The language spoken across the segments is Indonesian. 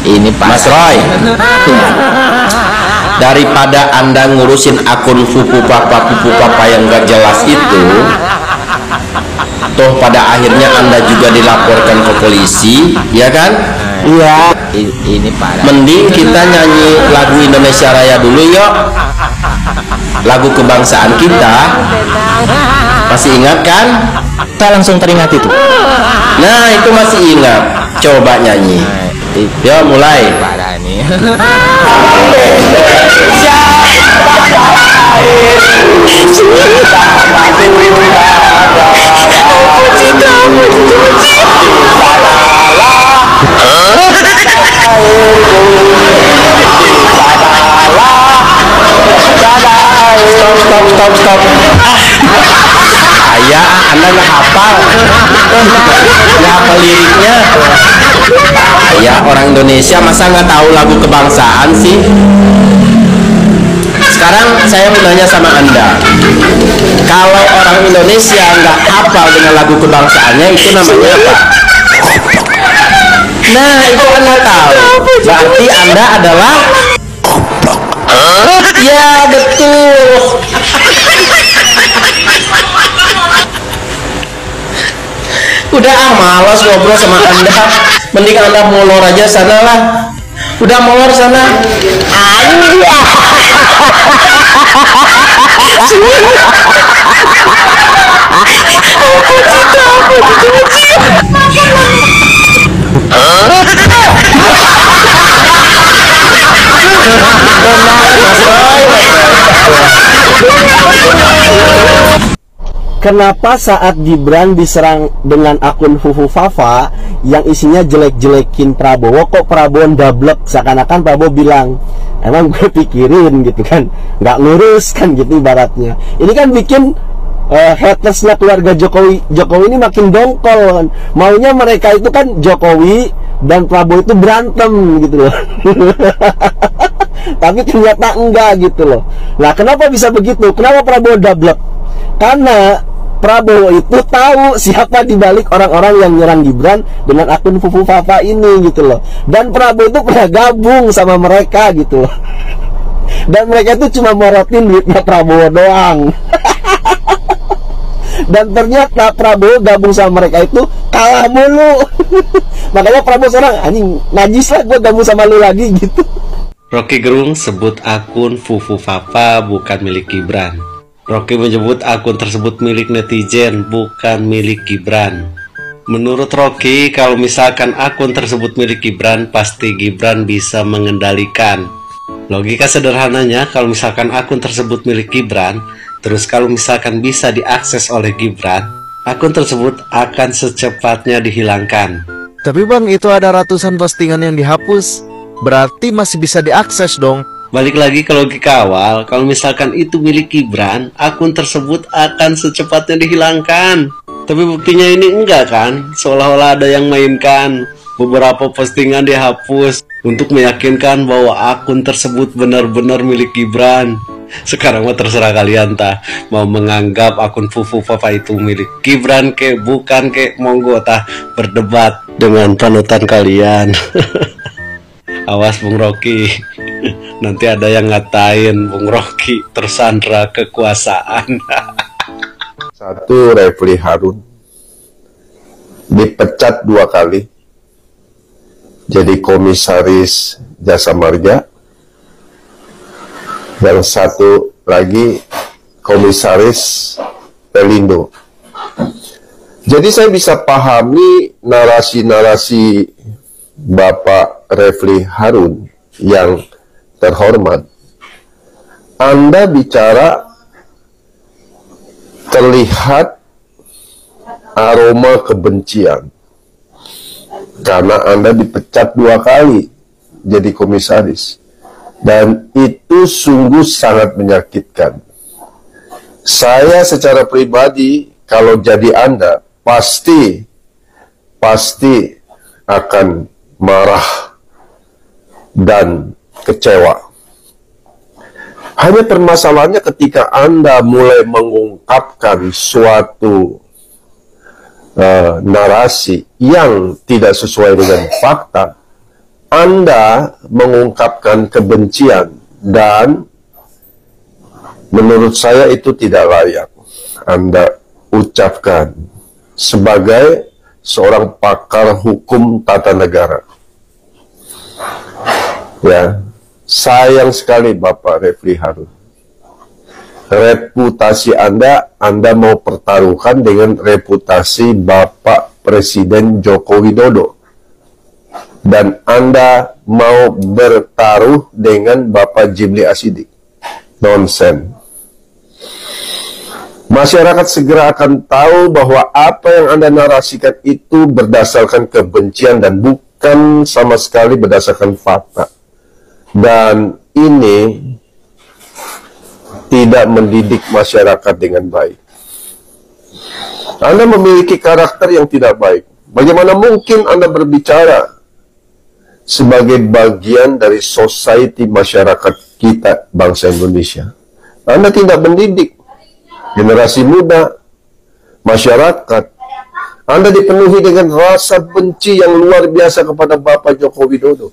ini Mas Roy. Daripada Anda ngurusin akun pupu papa yang gak jelas itu, toh pada akhirnya Anda juga dilaporkan ke polisi, ya kan? Iya. Ini parah. Mending kita nyanyi lagu Indonesia Raya dulu yuk. Lagu kebangsaan kita. Masih ingat kan? Saya langsung teringat itu. Nah, itu masih ingat. Coba nyanyi. Yuk mulai. Parah ini. Stop. Ayah, Anda nggak hafal. Nggak hafal liriknya. Ya, orang Indonesia masa nggak tahu lagu kebangsaan sih? Sekarang saya mau nanya sama Anda, kalau orang Indonesia nggak hafal dengan lagu kebangsaannya, itu namanya apa? Nah, itu Anda tahu. Berarti Anda adalah ya, betul. Udah malas ngobrol sama Anda. Mending Anda molor aja sana lah. Udah molor sana. Kenapa saat Gibran diserang dengan akun Fufu Fafa yang isinya jelek-jelekin Prabowo, kok Prabowo ndablek, seakan-akan Prabowo bilang, emang gue pikirin gitu kan, nggak lurus kan gitu ibaratnya. Ini kan bikin hatersnya keluarga Jokowi ini makin dongkol kan. Maunya mereka itu kan Jokowi dan Prabowo itu berantem gitu loh. Tapi ternyata enggak gitu loh. Nah, kenapa bisa begitu? Kenapa Prabowo ndablek? Karena Prabowo itu tahu siapa dibalik orang-orang yang nyerang Gibran dengan akun Fufu Fafa ini gitu loh. Dan Prabowo itu pernah gabung sama mereka gitu loh. Dan mereka itu cuma morotin duitnya Prabowo doang. Dan ternyata Prabowo gabung sama mereka itu kalah mulu. Makanya Prabowo sekarang, anjing najis lah gue gabung sama lu lagi gitu. Rocky Gerung sebut akun Fufu Fafa bukan milik Gibran. Rocky menyebut akun tersebut milik netizen, bukan milik Gibran. Menurut Rocky, kalau misalkan akun tersebut milik Gibran, pasti Gibran bisa mengendalikan. Logika sederhananya, kalau misalkan akun tersebut milik Gibran, terus kalau misalkan bisa diakses oleh Gibran, akun tersebut akan secepatnya dihilangkan. Tapi bang, itu ada ratusan postingan yang dihapus. Berarti masih bisa diakses dong. Balik lagi ke logika awal, kalau misalkan itu milik Gibran, akun tersebut akan secepatnya dihilangkan. Tapi buktinya ini enggak kan, seolah-olah ada yang mainkan. Beberapa postingan dihapus untuk meyakinkan bahwa akun tersebut benar-benar milik Gibran. Sekarang mah terserah kalian tah, mau menganggap akun Fufu Fafa itu milik Gibran ke bukan ke, monggo tah berdebat dengan panutan kalian. Awas Bung Rocky, nanti ada yang ngatain Bung Rocky tersandra kekuasaan. Satu, Refli Harun dipecat 2 kali jadi komisaris Jasa Marga. Yang satu lagi komisaris Pelindo. Jadi saya bisa pahami narasi-narasi Bapak Refli Harun yang terhormat. Anda bicara terlihat aroma kebencian karena Anda dipecat 2 kali jadi komisaris, dan itu sungguh sangat menyakitkan. Saya secara pribadi kalau jadi Anda pasti akan marah dan kecewa. Hanya permasalahannya ketika Anda mulai mengungkapkan suatu narasi yang tidak sesuai dengan fakta, Anda mengungkapkan kebencian dan menurut saya itu tidak layak Anda ucapkan sebagai seorang pakar hukum tata negara. Ya, sayang sekali Bapak Refli Harun. Reputasi Anda mau pertaruhkan dengan reputasi Bapak Presiden Joko Widodo. Dan Anda mau bertaruh dengan Bapak Jimli Asidik. Nonsen. Masyarakat segera akan tahu bahwa apa yang Anda narasikan itu berdasarkan kebencian dan bukan sama sekali berdasarkan fakta. Dan ini tidak mendidik masyarakat dengan baik. Anda memiliki karakter yang tidak baik. Bagaimana mungkin Anda berbicara sebagai bagian dari society masyarakat kita, bangsa Indonesia? Anda tidak mendidik generasi muda, masyarakat. Anda dipenuhi dengan rasa benci yang luar biasa kepada Bapak Joko Widodo.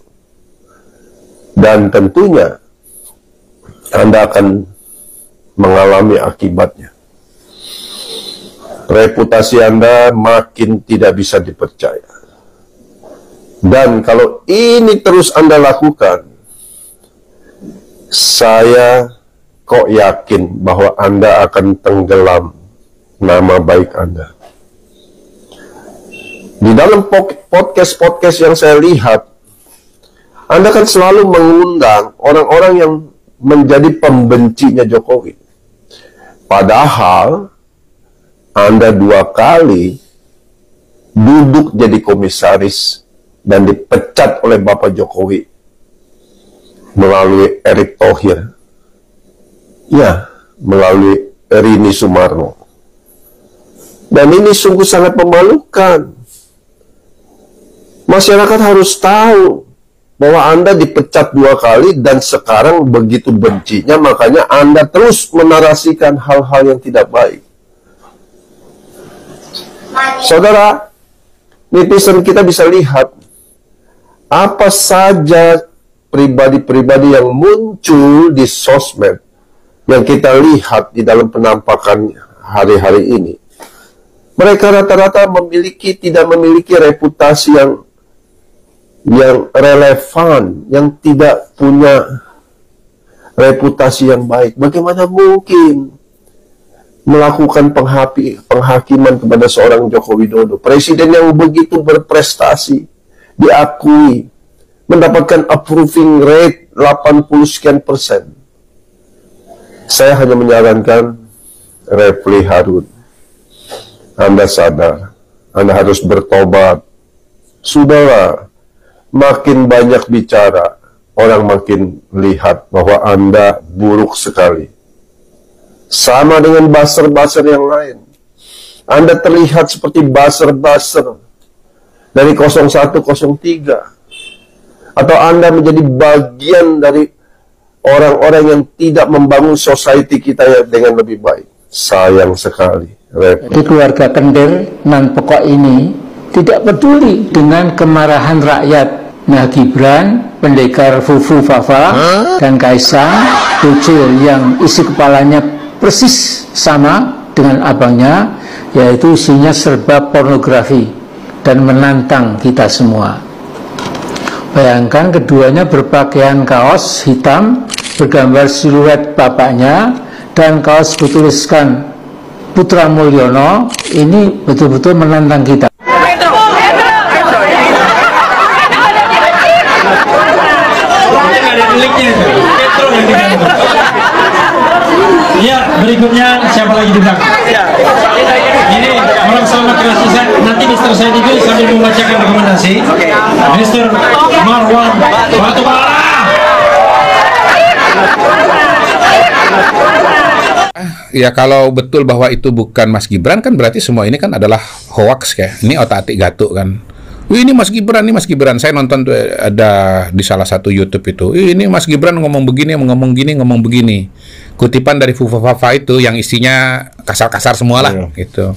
Dan tentunya Anda akan mengalami akibatnya. Reputasi Anda makin tidak bisa dipercaya. Dan kalau ini terus Anda lakukan, saya kok yakin bahwa Anda akan tenggelam nama baik Anda. Di dalam podcast-podcast yang saya lihat, Anda kan selalu mengundang orang-orang yang menjadi pembencinya Jokowi. Padahal Anda 2 kali duduk jadi komisaris dan dipecat oleh Bapak Jokowi melalui Erick Thohir. Ya, melalui Rini Sumarno. Dan ini sungguh sangat memalukan. Masyarakat harus tahu bahwa Anda dipecat 2 kali dan sekarang begitu bencinya, makanya Anda terus menarasikan hal-hal yang tidak baik. Saudara, netizen kita bisa lihat apa saja pribadi-pribadi yang muncul di sosmed yang kita lihat di dalam penampakan hari-hari ini. Mereka rata-rata tidak memiliki reputasi yang relevan, yang tidak punya reputasi yang baik. Bagaimana mungkin melakukan penghakiman kepada seorang Joko Widodo, presiden yang begitu berprestasi, diakui, mendapatkan approving rate 80 sekian %. Saya hanya menyarankan Refli Harun, Anda sadar, Anda harus bertobat. Sudahlah, makin banyak bicara, orang makin lihat bahwa Anda buruk sekali. Sama dengan buzzer-buzzer yang lain. Anda terlihat seperti buzzer-buzzer dari 0103. Atau Anda menjadi bagian dari orang-orang yang tidak membangun society kita dengan lebih baik. Sayang sekali. Di keluarga Kendir nan pokok ini tidak peduli dengan kemarahan rakyat. Nah, Gibran, pendekar Fufu Fafa, dan Kaisang, bocil yang isi kepalanya persis sama dengan abangnya, yaitu isinya serba pornografi dan menantang kita semua. Bayangkan keduanya berpakaian kaos hitam bergambar siluet bapaknya dan kaos bertuliskan Putra Mulyono. Ini betul-betul menantang kita. Ya, berikutnya siapa lagi di belakang? Ini orang selamat kreasi saya. Nanti Mister saya juga sambil membacakan rekomendasi. Mister Marwan Batubara. Ya, kalau betul bahwa itu bukan Mas Gibran, kan berarti semua ini kan adalah hoax ya. Ini otak-atik gatuk kan. Wih, ini Mas Gibran, ini Mas Gibran. Saya nonton tuh ada di salah satu YouTube itu. Ini Mas Gibran ngomong begini, ngomong begini. Kutipan dari Fufu Fafa itu yang isinya kasar-kasar semua lah, gitu.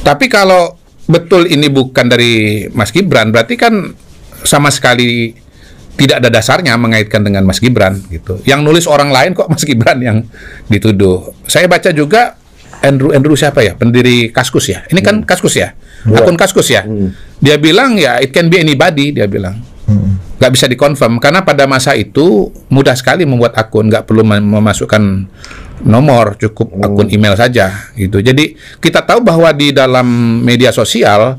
Tapi kalau betul ini bukan dari Mas Gibran, berarti kan sama sekali tidak ada dasarnya mengaitkan dengan Mas Gibran gitu. Yang nulis orang lain kok Mas Gibran yang dituduh. Saya baca juga Andrew siapa ya, pendiri Kaskus ya. Ini kan Kaskus ya, akun Kaskus ya. Dia bilang ya it can be anybody, dia bilang. Nggak bisa dikonfirm karena pada masa itu mudah sekali membuat akun, nggak perlu memasukkan nomor, cukup akun email saja gitu. Jadi kita tahu bahwa di dalam media sosial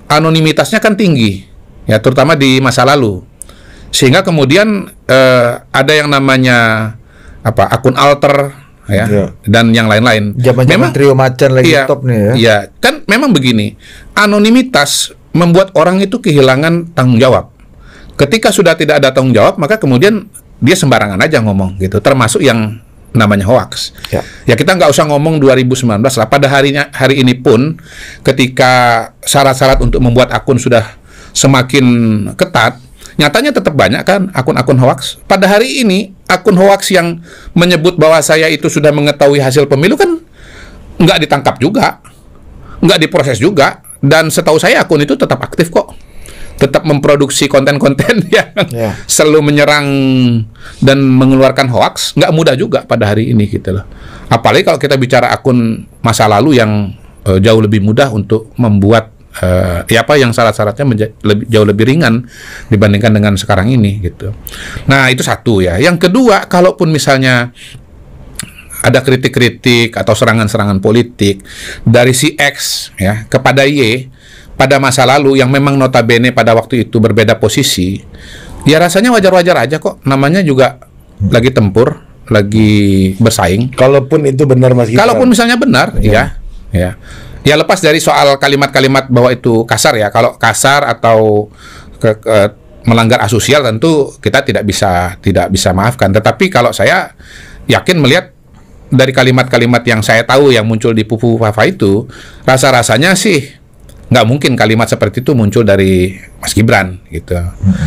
anonimitasnya kan tinggi ya, terutama di masa lalu, sehingga kemudian ada yang namanya akun alter ya, dan yang lain-lain. Zaman-zaman trio macan lagi top nih ya. Iya, kan memang begini, anonimitas membuat orang itu kehilangan tanggung jawab. Ketika sudah tidak ada tanggung jawab, maka kemudian dia sembarangan aja ngomong gitu, termasuk yang namanya hoax. Ya kita nggak usah ngomong 2019 lah. Pada hari ini pun, ketika syarat-syarat untuk membuat akun sudah semakin ketat, nyatanya tetap banyak kan akun-akun hoax. Pada hari ini, akun hoax yang menyebut bahwa saya itu sudah mengetahui hasil pemilu kan nggak ditangkap juga, nggak diproses juga, dan setahu saya akun itu tetap aktif kok. Tetap memproduksi konten-konten yang selalu menyerang dan mengeluarkan hoax. Nggak mudah juga pada hari ini gitu loh. Apalagi kalau kita bicara akun masa lalu yang jauh lebih mudah untuk membuat yang syarat-syaratnya jauh lebih ringan dibandingkan dengan sekarang ini gitu. Nah itu satu ya. Yang kedua, kalaupun misalnya ada kritik-kritik atau serangan-serangan politik dari si X ya kepada Y pada masa lalu yang memang notabene pada waktu itu berbeda posisi, ya rasanya wajar-wajar aja kok. Namanya juga lagi tempur, lagi bersaing. Kalaupun itu benar Mas Gibran. Kalaupun misalnya benar, ya. Ya lepas dari soal kalimat-kalimat bahwa itu kasar ya. Kalau kasar atau melanggar asosial tentu kita tidak bisa maafkan. Tetapi kalau saya yakin melihat dari kalimat-kalimat yang saya tahu yang muncul di Fufu Fafa itu, rasa-rasanya sih nggak mungkin kalimat seperti itu muncul dari Mas Gibran gitu.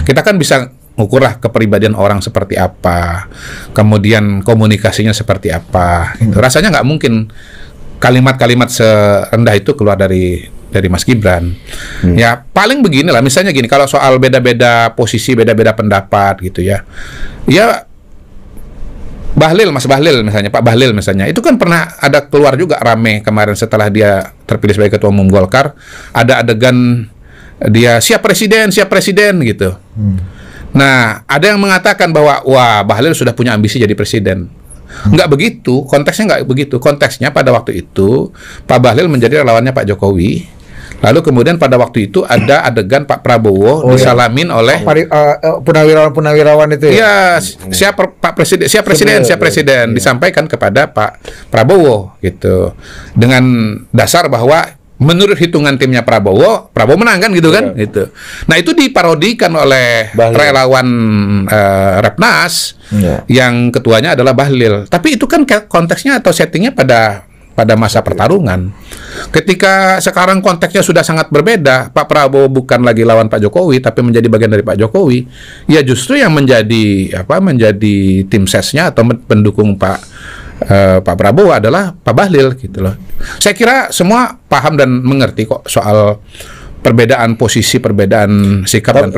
Kita kan bisa ngukurlah kepribadian orang seperti apa, kemudian komunikasinya seperti apa gitu. Rasanya nggak mungkin kalimat-kalimat serendah itu keluar dari Mas Gibran. Ya paling beginilah, misalnya gini, kalau soal beda-beda posisi, beda-beda pendapat gitu ya Mas Bahlil misalnya, Pak Bahlil misalnya, itu kan pernah ada keluar juga rame kemarin setelah dia terpilih sebagai Ketua Umum Golkar, ada adegan dia siap presiden gitu. Nah, ada yang mengatakan bahwa wah Bahlil sudah punya ambisi jadi presiden. Nggak begitu, konteksnya nggak begitu. Konteksnya pada waktu itu Pak Bahlil menjadi relawannya Pak Jokowi. Lalu kemudian pada waktu itu ada adegan Pak Prabowo disalamin oleh punawirawan itu ya. Iya, siap presiden disampaikan kepada Pak Prabowo gitu. Dengan dasar bahwa menurut hitungan timnya Prabowo menang kan gitu kan gitu. Nah, itu diparodikan oleh relawan Repnas yang ketuanya adalah Bahlil. Tapi itu kan konteksnya atau settingnya pada masa pertarungan. Ketika sekarang konteksnya sudah sangat berbeda, Pak Prabowo bukan lagi lawan Pak Jokowi, tapi menjadi bagian dari Pak Jokowi, ya justru yang menjadi tim sesnya atau pendukung Pak Prabowo adalah Pak Bahlil gitu loh. Saya kira semua paham dan mengerti kok soal perbedaan posisi, perbedaan sikap dan